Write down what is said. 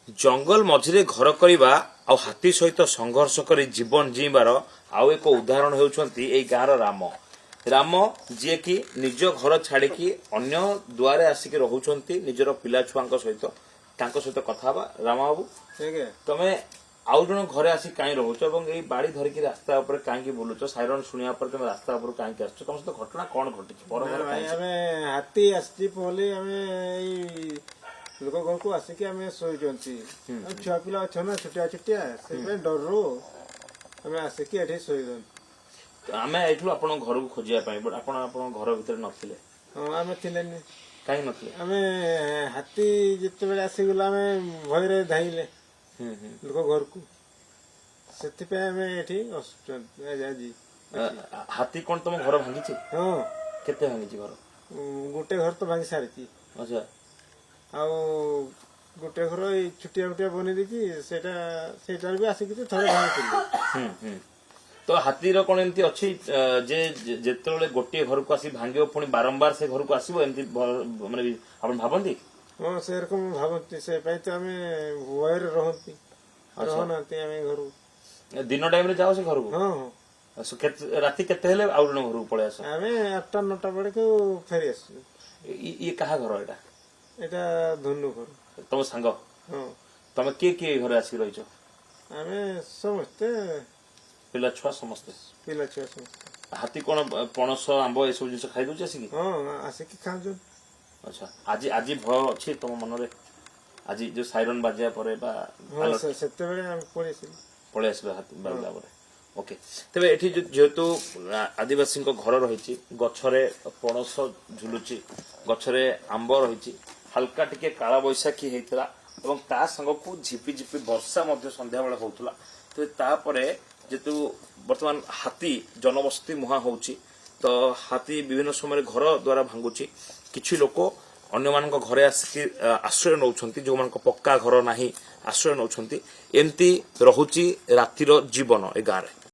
जंगल मझिरे घर करवा आ हाथी सहित संघर्ष कर जीवन जीवार आउ एक उदाहरण होउछंती एई गाँर राम राम जी की निज घर छाड़िकी अन्य दुआरे आसिक रहुछंती निजर पिला छुआ सहित सहित कथा बा राम बाबू तमे आउ जन घरे आसी कहीं रहुच और ये बाड़ी धरिकी रास्ता ऊपर कहीं बुलुच साइरन शुणिया पर तुम रास्ता ऊपर कहीं आस तुम सहित घटना कौन घटी हाथी आसी लोक घर को आसिक आम शोचती छुआ पिला अच्छा ना छुटिया छुटिया से डर आम आसिक ये शोचन आम एठू आप घर को खोजापी बट आप घर भितर नथिले आम थिले कहीं नथिले आम हाथी जिते आसीगला आम भय धाइले लोक घर को से आम ये हाथी कौन तुम घर भांगी हाँ केते भांगी घर गोटे घर तो भांगी सारी अच्छा आउ गोटे घर छुटिया छुटिया बनी देती भी आसिक थोड़े भांगी तो हाथीर कौन एमती अच्छी जे जेते गोटे घर को आसी भांगे पुणी बारंबार से घर को आसो एमती माने आप भावती हाँ से रकम भावती से तो आम भय रहती रहना घर दिन टाइम जाओ से घर को हाँ हाँ राति केते हेले आउ जन घर को पळे आस आम 8टा 9टा बेले को फेरी आस ये कहा घर एटा एटा धनु घर तुम सांग हाँ तुम किए घर आसिक रहीच आम समस्ते पिला छुआ समस्ते पिला छुआ समस्ते हाथी कौन पणस आंब ए सब जिन खाई दउछ आसिक हाँ आसिक खाऊन अच्छा आज आज भय अच्छी तुम मन रे आज जो साइरन बाजिया परे बा हाँ से पळे आसबे हाथी बाजिला परे ओके तेबे एठी जेहेतु आदिवासी घर रही गछरे पणस झुलुची गछरे आंब रही हल्का टिके काला बैशाखी होता और ता संगकू झिपी झिपी वर्षा संध्या बेले होता तो तापरे जेतु वर्तमान हाथी जनबसती मुहां होउची तो हाथी विभिन्न समय घर द्वारा भांगुची किछि लोक अन्य मानक घरे आसिक आश्रय नौछंती जो मानक पक्का घर नाही आश्रय नौछंती एमती रहुची रातिर जीवन ए गाँव रे।